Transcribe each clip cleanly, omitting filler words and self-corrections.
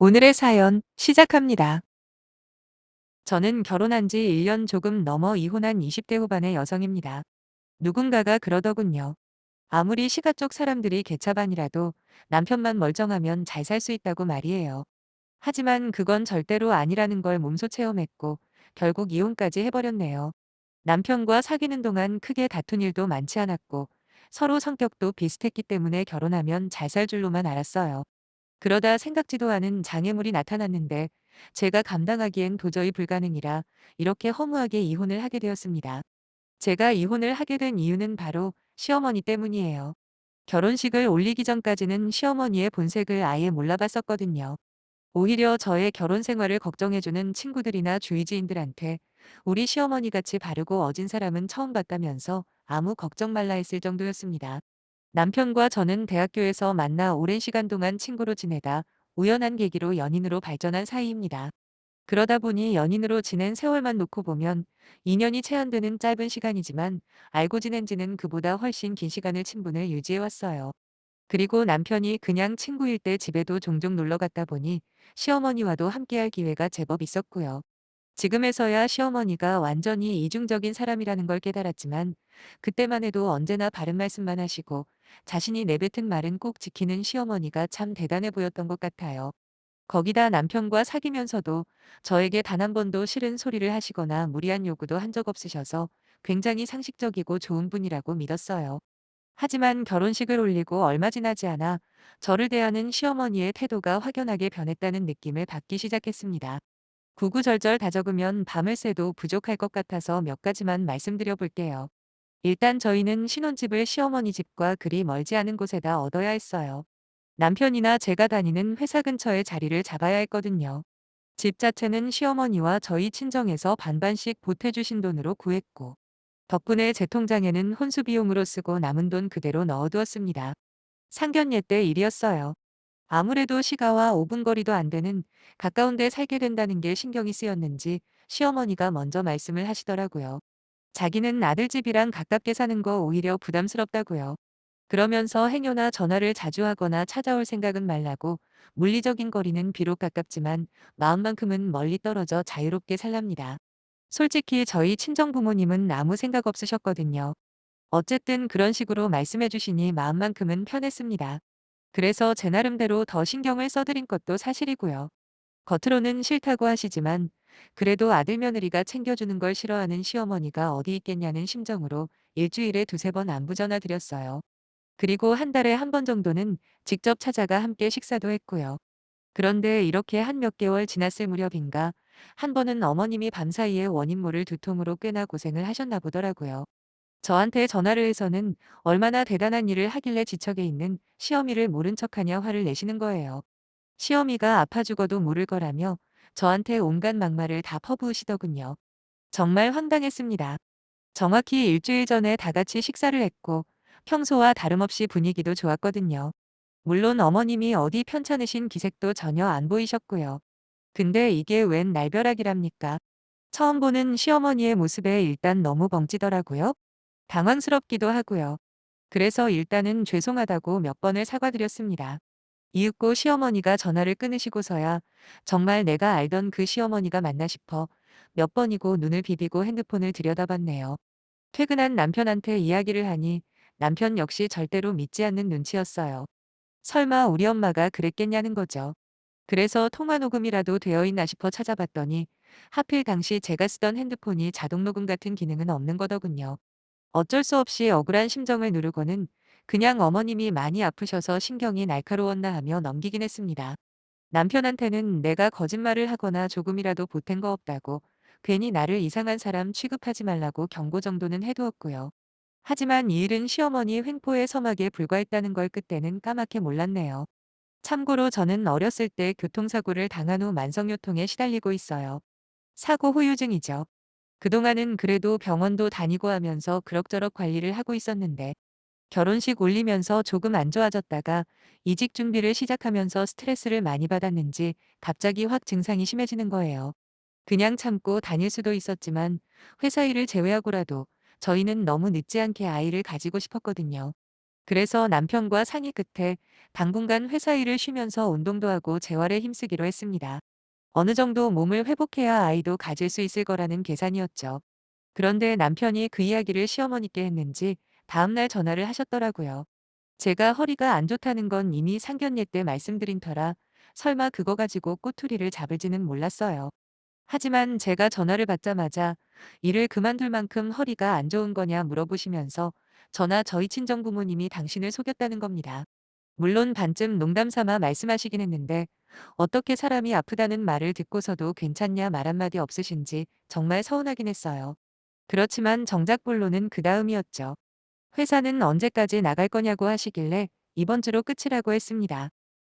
오늘의 사연 시작합니다. 저는 결혼한 지 1년 조금 넘어 이혼한 20대 후반의 여성입니다. 누군가가 그러더군요. 아무리 시가 쪽 사람들이 개차반이라도 남편만 멀쩡하면 잘 살 수 있다고 말이에요. 하지만 그건 절대로 아니라는 걸 몸소 체험했고 결국 이혼까지 해버렸네요. 남편과 사귀는 동안 크게 다툰 일도 많지 않았고 서로 성격도 비슷했기 때문에 결혼하면 잘 살 줄로만 알았어요. 그러다 생각지도 않은 장애물이 나타났는데 제가 감당하기엔 도저히 불가능이라 이렇게 허무하게 이혼을 하게 되었습니다. 제가 이혼을 하게 된 이유는 바로 시어머니 때문이에요. 결혼식을 올리기 전까지는 시어머니의 본색을 아예 몰라봤었거든요. 오히려 저의 결혼 생활을 걱정해주는 친구들이나 주위 지인들한테 우리 시어머니 같이 바르고 어진 사람은 처음 봤다면서 아무 걱정 말라 했을 정도였습니다. 남편과 저는 대학교에서 만나 오랜 시간 동안 친구로 지내다 우연한 계기로 연인으로 발전한 사이입니다. 그러다 보니 연인으로 지낸 세월만 놓고 보면 2년이 채 안 되는 짧은 시간이지만 알고 지낸 지는 그보다 훨씬 긴 시간을 친분을 유지해왔어요. 그리고 남편이 그냥 친구일 때 집에도 종종 놀러 갔다 보니 시어머니와도 함께할 기회가 제법 있었고요. 지금에서야 시어머니가 완전히 이중적인 사람이라는 걸 깨달았지만 그때만 해도 언제나 바른 말씀만 하시고 자신이 내뱉은 말은 꼭 지키는 시어머니가 참 대단해 보였던 것 같아요. 거기다 남편과 사귀면서도 저에게 단 한 번도 싫은 소리를 하시거나 무리한 요구도 한 적 없으셔서 굉장히 상식적이고 좋은 분이라고 믿었어요. 하지만 결혼식을 올리고 얼마 지나지 않아 저를 대하는 시어머니의 태도가 확연하게 변했다는 느낌을 받기 시작했습니다. 구구절절 다적으면 밤을 새도 부족할 것 같아서 몇 가지만 말씀드려 볼게요. 일단 저희는 신혼집을 시어머니 집과 그리 멀지 않은 곳에다 얻어야 했어요. 남편이나 제가 다니는 회사 근처에 자리를 잡아야 했거든요. 집 자체는 시어머니와 저희 친정에서 반반씩 보태주신 돈으로 구했고, 덕분에 제 통장에는 혼수 비용으로 쓰고 남은 돈 그대로 넣어두었습니다. 상견례 때 일이었어요. 아무래도 시가와 5분 거리도 안 되는 가까운 데 살게 된다는 게 신경이 쓰였는지 시어머니가 먼저 말씀을 하시더라고요. 자기는 아들 집이랑 가깝게 사는 거 오히려 부담스럽다고요. 그러면서 행여나 전화를 자주 하거나 찾아올 생각은 말라고 물리적인 거리는 비록 가깝지만 마음만큼은 멀리 떨어져 자유롭게 살랍니다. 솔직히 저희 친정 부모님은 아무 생각 없으셨거든요. 어쨌든 그런 식으로 말씀해 주시니 마음만큼은 편했습니다. 그래서 제 나름대로 더 신경을 써드린 것도 사실이고요. 겉으로는 싫다고 하시지만 그래도 아들 며느리가 챙겨주는 걸 싫어하는 시어머니가 어디 있겠냐는 심정으로 일주일에 두세 번 안부 전화 드렸어요. 그리고 한 달에 한 번 정도는 직접 찾아가 함께 식사도 했고요. 그런데 이렇게 한 몇 개월 지났을 무렵인가 한 번은 어머님이 밤사이에 원인모를 두통으로 꽤나 고생을 하셨나 보더라고요. 저한테 전화를 해서는 얼마나 대단한 일을 하길래 지척에 있는 시어미를 모른 척하냐 화를 내시는 거예요. 시어미가 아파 죽어도 모를 거라며 저한테 온갖 막말을 다 퍼부으시더군요. 정말 황당했습니다. 정확히 일주일 전에 다 같이 식사를 했고 평소와 다름없이 분위기도 좋았거든요. 물론 어머님이 어디 편찮으신 기색도 전혀 안 보이셨고요. 근데 이게 웬 날벼락이랍니까? 처음 보는 시어머니의 모습에 일단 너무 벙찌더라고요. 당황스럽기도 하고요. 그래서 일단은 죄송하다고 몇 번을 사과드렸습니다. 이윽고 시어머니가 전화를 끊으시고서야 정말 내가 알던 그 시어머니가 맞나 싶어 몇 번이고 눈을 비비고 핸드폰을 들여다봤네요. 퇴근한 남편한테 이야기를 하니 남편 역시 절대로 믿지 않는 눈치였어요. 설마 우리 엄마가 그랬겠냐는 거죠. 그래서 통화 녹음이라도 되어 있나 싶어 찾아봤더니 하필 당시 제가 쓰던 핸드폰이 자동 녹음 같은 기능은 없는 거더군요. 어쩔 수 없이 억울한 심정을 누르고는 그냥 어머님이 많이 아프셔서 신경이 날카로웠나 하며 넘기긴 했습니다. 남편한테는 내가 거짓말을 하거나 조금이라도 보탠 거 없다고 괜히 나를 이상한 사람 취급하지 말라고 경고 정도는 해두었고요. 하지만 이 일은 시어머니 횡포의 서막에 불과했다는 걸 그때는 까맣게 몰랐네요. 참고로 저는 어렸을 때 교통사고를 당한 후 만성요통에 시달리고 있어요. 사고 후유증이죠. 그동안은 그래도 병원도 다니고 하면서 그럭저럭 관리를 하고 있었는데 결혼식 올리면서 조금 안 좋아졌다가 이직 준비를 시작하면서 스트레스를 많이 받았는지 갑자기 확 증상이 심해지는 거예요. 그냥 참고 다닐 수도 있었지만 회사 일을 제외하고라도 저희는 너무 늦지 않게 아이를 가지고 싶었거든요. 그래서 남편과 상의 끝에 당분간 회사 일을 쉬면서 운동도 하고 재활에 힘쓰기로 했습니다. 어느 정도 몸을 회복해야 아이도 가질 수 있을 거라는 계산이었죠. 그런데 남편이 그 이야기를 시어머니께 했는지 다음날 전화를 하셨더라고요. 제가 허리가 안 좋다는 건 이미 상견례 때 말씀드린 터라 설마 그거 가지고 꼬투리를 잡을지는 몰랐어요. 하지만 제가 전화를 받자마자 일을 그만둘 만큼 허리가 안 좋은 거냐 물어보시면서 저나 저희 친정 부모님이 당신을 속였다는 겁니다. 물론 반쯤 농담 삼아 말씀하시긴 했는데 어떻게 사람이 아프다는 말을 듣고서도 괜찮냐 말 한마디 없으신지 정말 서운하긴 했어요. 그렇지만 정작 본론은 그 다음이었죠. 회사는 언제까지 나갈 거냐고 하시길래 이번 주로 끝이라고 했습니다.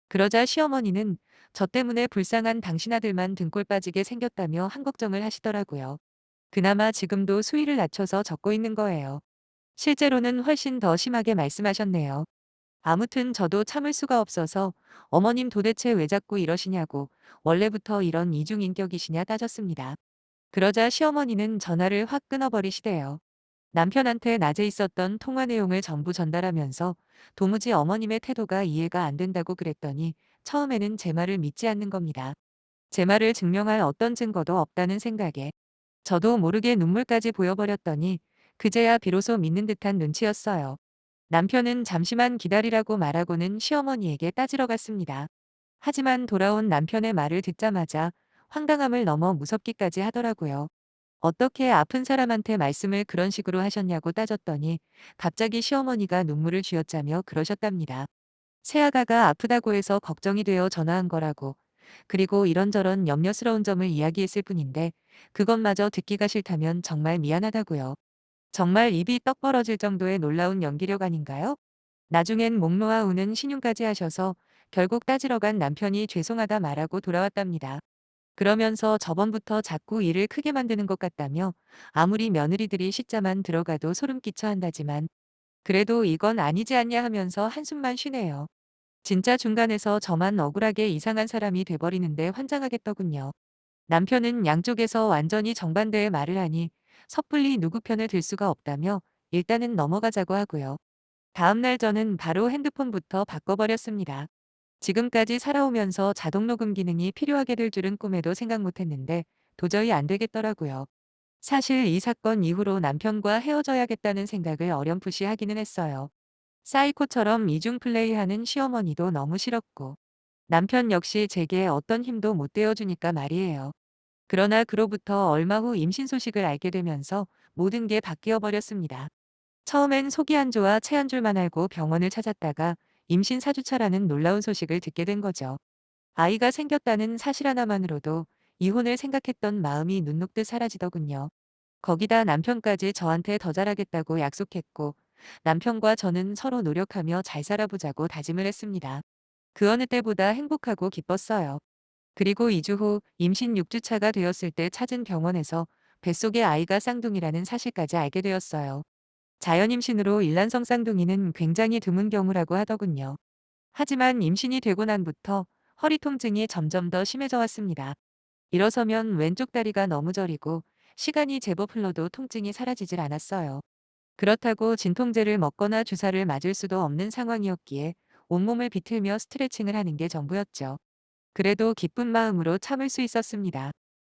그러자 시어머니는 저 때문에 불쌍한 당신 아들만 등골 빠지게 생겼다며 한 걱정을 하시더라고요. 그나마 지금도 수위를 낮춰서 적고 있는 거예요. 실제로는 훨씬 더 심하게 말씀하셨네요. 아무튼 저도 참을 수가 없어서 어머님 도대체 왜 자꾸 이러시냐고 원래부터 이런 이중인격이시냐 따졌습니다. 그러자 시어머니는 전화를 확 끊어버리시대요. 남편한테 낮에 있었던 통화 내용을 전부 전달하면서 도무지 어머님의 태도가 이해가 안 된다고 그랬더니 처음에는 제 말을 믿지 않는 겁니다. 제 말을 증명할 어떤 증거도 없다는 생각에 저도 모르게 눈물까지 보여버렸더니 그제야 비로소 믿는 듯한 눈치였어요. 남편은 잠시만 기다리라고 말하고는 시어머니에게 따지러 갔습니다. 하지만 돌아온 남편의 말을 듣자마자 황당함을 넘어 무섭기까지 하더라고요. 어떻게 아픈 사람한테 말씀을 그런 식으로 하셨냐고 따졌더니 갑자기 시어머니가 눈물을 쥐어짜며 그러셨답니다. 새아가가 아프다고 해서 걱정이 되어 전화한 거라고. 그리고 이런저런 염려스러운 점을 이야기했을 뿐인데 그것마저 듣기가 싫다면 정말 미안하다고요. 정말 입이 떡 벌어질 정도의 놀라운 연기력 아닌가요? 나중엔 목 놓아 우는 신용까지 하셔서 결국 따지러 간 남편이 죄송하다 말하고 돌아왔답니다. 그러면서 저번부터 자꾸 일을 크게 만드는 것 같다며 아무리 며느리들이 식자만 들어가도 소름 끼쳐 한다지만 그래도 이건 아니지 않냐 하면서 한숨만 쉬네요. 진짜 중간에서 저만 억울하게 이상한 사람이 돼버리는데 환장하겠더군요. 남편은 양쪽에서 완전히 정반대의 말을 하니 섣불리 누구 편을 들 수가 없다며 일단은 넘어가자고 하고요. 다음날 저는 바로 핸드폰부터 바꿔버렸습니다. 지금까지 살아오면서 자동 녹음 기능이 필요하게 될 줄은 꿈에도 생각 못했는데 도저히 안 되겠더라고요. 사실 이 사건 이후로 남편과 헤어져야겠다는 생각을 어렴풋이 하기는 했어요. 사이코처럼 이중 플레이하는 시어머니도 너무 싫었고 남편 역시 제게 어떤 힘도 못 되어주니까 말이에요. 그러나 그로부터 얼마 후 임신 소식을 알게 되면서 모든 게 바뀌어 버렸습니다. 처음엔 속이 안 좋아 체 한 줄만 알고 병원을 찾았다가 임신 4주차라는 놀라운 소식을 듣게 된 거죠. 아이가 생겼다는 사실 하나만으로도 이혼을 생각했던 마음이 눈 녹듯 사라지더군요. 거기다 남편까지 저한테 더 잘하겠다고 약속했고 남편과 저는 서로 노력하며 잘 살아보자고 다짐을 했습니다. 그 어느 때보다 행복하고 기뻤어요. 그리고 2주 후 임신 6주차가 되었을 때 찾은 병원에서 뱃속에 아이가 쌍둥이라는 사실까지 알게 되었어요. 자연 임신으로 일란성 쌍둥이는 굉장히 드문 경우라고 하더군요. 하지만 임신이 되고 난부터 허리 통증이 점점 더 심해져 왔습니다. 일어서면 왼쪽 다리가 너무 저리고 시간이 제법 흘러도 통증이 사라지질 않았어요. 그렇다고 진통제를 먹거나 주사를 맞을 수도 없는 상황이었기에 온몸을 비틀며 스트레칭을 하는 게 전부였죠. 그래도 기쁜 마음으로 참을 수 있었습니다.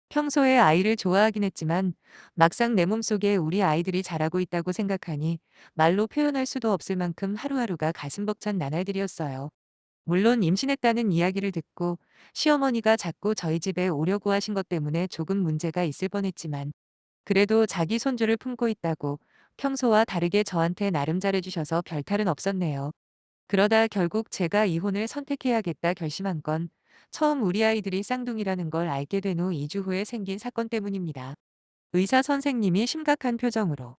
평소에 아이를 좋아하긴 했지만 막상 내 몸속에 우리 아이들이 자라고 있다고 생각하니 말로 표현할 수도 없을 만큼 하루하루가 가슴 벅찬 나날들이었어요. 물론 임신했다는 이야기를 듣고 시어머니가 자꾸 저희 집에 오려고 하신 것 때문에 조금 문제가 있을 뻔했지만 그래도 자기 손주를 품고 있다고 평소와 다르게 저한테 나름 잘해주셔서 별탈은 없었네요. 그러다 결국 제가 이혼을 선택해야겠다 결심한 건 처음 우리 아이들이 쌍둥이라는 걸 알게 된 후 2주 후에 생긴 사건 때문입니다. 의사 선생님이 심각한 표정으로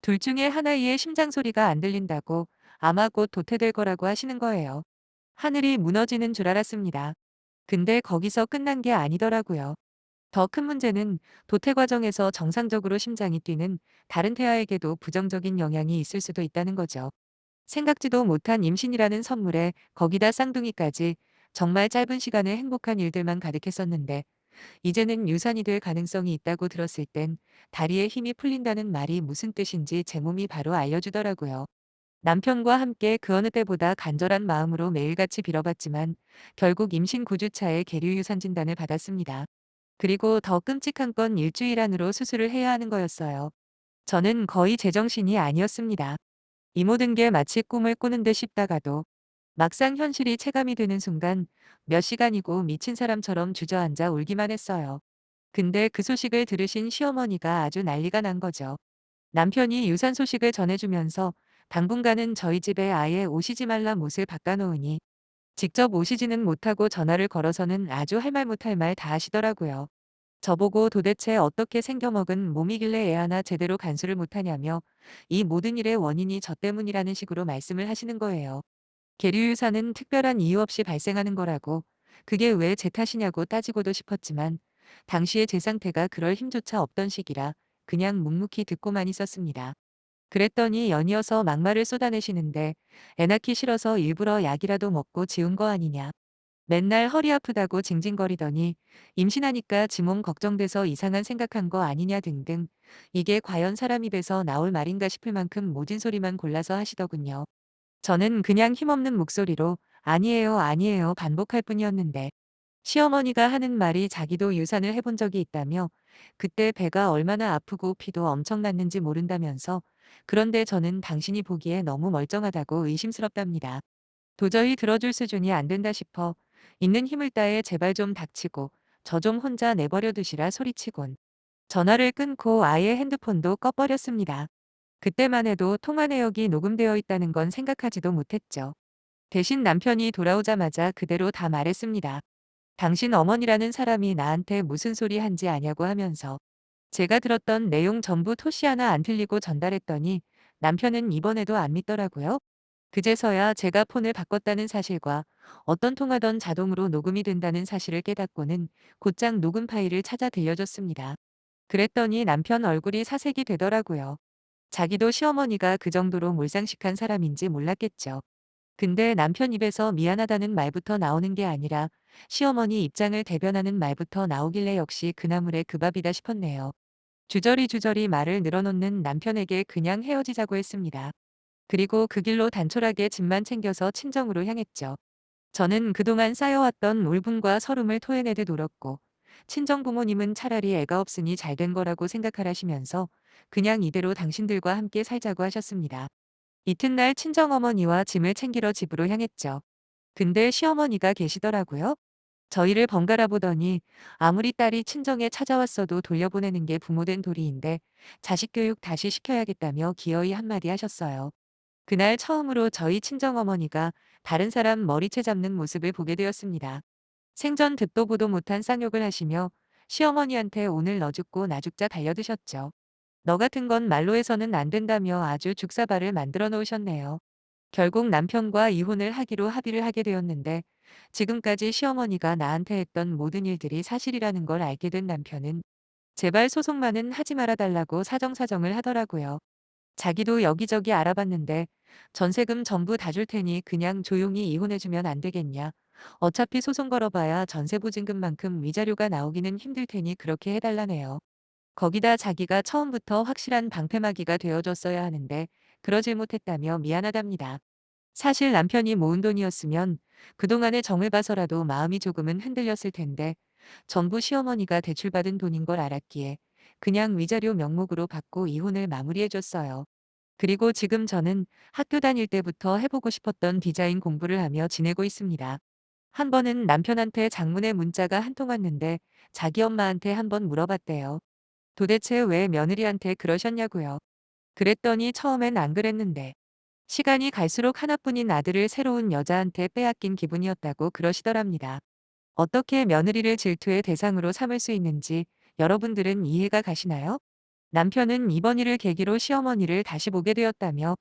둘 중에 하나의 심장 소리가 안 들린다고 아마 곧 도태될 거라고 하시는 거예요. 하늘이 무너지는 줄 알았습니다. 근데 거기서 끝난 게 아니더라고요. 더 큰 문제는 도태 과정에서 정상적으로 심장이 뛰는 다른 태아에게도 부정적인 영향이 있을 수도 있다는 거죠. 생각지도 못한 임신이라는 선물에 거기다 쌍둥이까지 정말 짧은 시간에 행복한 일들만 가득했었는데 이제는 유산이 될 가능성이 있다고 들었을 땐 다리에 힘이 풀린다는 말이 무슨 뜻인지 제 몸이 바로 알려주더라고요. 남편과 함께 그 어느 때보다 간절한 마음으로 매일같이 빌어봤지만 결국 임신 9주 차에 계류유산 진단을 받았습니다. 그리고 더 끔찍한 건 일주일 안으로 수술을 해야 하는 거였어요. 저는 거의 제정신이 아니었습니다. 이 모든 게 마치 꿈을 꾸는 듯 싶다가도 막상 현실이 체감이 되는 순간 몇 시간이고 미친 사람처럼 주저앉아 울기만 했어요. 근데 그 소식을 들으신 시어머니가 아주 난리가 난 거죠. 남편이 유산 소식을 전해주면서 당분간은 저희 집에 아예 오시지 말라 못을 바꿔놓으니 직접 오시지는 못하고 전화를 걸어서는 아주 할 말 못할 말 다 하시더라고요. 저보고 도대체 어떻게 생겨먹은 몸이길래 애 하나 제대로 간수를 못하냐며 이 모든 일의 원인이 저 때문이라는 식으로 말씀을 하시는 거예요. 계류유사는 특별한 이유 없이 발생하는 거라고 그게 왜 제 탓이냐고 따지고도 싶었지만 당시에 제 상태가 그럴 힘조차 없던 시기라 그냥 묵묵히 듣고만 있었습니다. 그랬더니 연이어서 막말을 쏟아내시는데 애 낳기 싫어서 일부러 약이라도 먹고 지운 거 아니냐. 맨날 허리 아프다고 징징거리더니 임신하니까 지 몸 걱정돼서 이상한 생각한 거 아니냐 등등 이게 과연 사람 입에서 나올 말인가 싶을 만큼 모진 소리만 골라서 하시더군요. 저는 그냥 힘없는 목소리로 아니에요, 아니에요 반복할 뿐이었는데 시어머니가 하는 말이 자기도 유산을 해본 적이 있다며 그때 배가 얼마나 아프고 피도 엄청 났는지 모른다면서 그런데 저는 당신이 보기에 너무 멀쩡하다고 의심스럽답니다. 도저히 들어줄 수준이 안 된다 싶어 있는 힘을 다해 제발 좀 닥치고 저 좀 혼자 내버려 두시라 소리치곤 전화를 끊고 아예 핸드폰도 꺼버렸습니다. 그때만 해도 통화 내역이 녹음되어 있다는 건 생각하지도 못했죠. 대신 남편이 돌아오자마자 그대로 다 말했습니다. 당신 어머니라는 사람이 나한테 무슨 소리 한지 아냐고 하면서 제가 들었던 내용 전부 토시 하나 안 틀리고 전달했더니 남편은 이번에도 안 믿더라고요. 그제서야 제가 폰을 바꿨다는 사실과 어떤 통화던 자동으로 녹음이 된다는 사실을 깨닫고는 곧장 녹음 파일을 찾아 들려줬습니다. 그랬더니 남편 얼굴이 사색이 되더라고요. 자기도 시어머니가 그 정도로 몰상식한 사람인지 몰랐겠죠. 근데 남편 입에서 미안하다는 말부터 나오는 게 아니라 시어머니 입장을 대변하는 말부터 나오길래 역시 그나물의 그 밥이다 싶었네요. 주저리 말을 늘어놓는 남편에게 그냥 헤어지자고 했습니다. 그리고 그 길로 단촐하게 짐만 챙겨서 친정으로 향했죠. 저는 그동안 쌓여왔던 울분과 서름을 토해내듯 울었고 친정 부모님은 차라리 애가 없으니 잘 된 거라고 생각하라시면서 그냥 이대로 당신들과 함께 살자고 하셨습니다. 이튿날 친정어머니와 짐을 챙기러 집으로 향했죠. 근데 시어머니가 계시더라고요. 저희를 번갈아 보더니 아무리 딸이 친정에 찾아왔어도 돌려보내는 게 부모된 도리인데 자식 교육 다시 시켜야겠다며 기어이 한마디 하셨어요. 그날 처음으로 저희 친정어머니가 다른 사람 머리채 잡는 모습을 보게 되었습니다. 생전 듣도 보도 못한 쌍욕을 하시며 시어머니한테 오늘 너 죽고 나 죽자 달려드셨죠. 너 같은 건 말로 해서는 안 된다며 아주 죽사발을 만들어 놓으셨네요. 결국 남편과 이혼을 하기로 합의를 하게 되었는데 지금까지 시어머니가 나한테 했던 모든 일들이 사실이라는 걸 알게 된 남편은 제발 소송만은 하지 말아 달라고 사정사정을 하더라고요. 자기도 여기저기 알아봤는데 전세금 전부 다 줄 테니 그냥 조용히 이혼해주면 안 되겠냐. 어차피 소송 걸어봐야 전세보증금만큼 위자료가 나오기는 힘들 테니 그렇게 해달라네요. 거기다 자기가 처음부터 확실한 방패막이가 되어줬어야 하는데 그러질 못했다며 미안하답니다. 사실 남편이 모은 돈이었으면 그동안의 정을 봐서라도 마음이 조금은 흔들렸을 텐데 전부 시어머니가 대출받은 돈인 걸 알았기에 그냥 위자료 명목으로 받고 이혼을 마무리해줬어요. 그리고 지금 저는 학교 다닐 때부터 해보고 싶었던 디자인 공부를 하며 지내고 있습니다. 한 번은 남편한테 장문의 문자가 한 통 왔는데 자기 엄마한테 한번 물어봤대요. 도대체 왜 며느리한테 그러셨냐고요. 그랬더니 처음엔 안 그랬는데 시간이 갈수록 하나뿐인 아들을 새로운 여자한테 빼앗긴 기분이었다고 그러시더랍니다. 어떻게 며느리를 질투의 대상으로 삼을 수 있는지 여러분들은 이해가 가시나요? 남편은 이번 일을 계기로 시어머니를 다시 보게 되었다며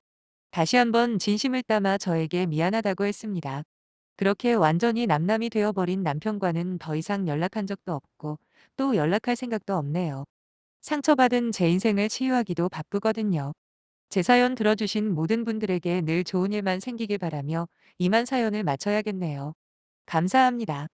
다시 한번 진심을 담아 저에게 미안하다고 했습니다. 그렇게 완전히 남남이 되어버린 남편과는 더 이상 연락한 적도 없고 또 연락할 생각도 없네요. 상처받은 제 인생을 치유하기도 바쁘거든요. 제 사연 들어주신 모든 분들에게 늘 좋은 일만 생기길 바라며 이만 사연을 마쳐야겠네요. 감사합니다.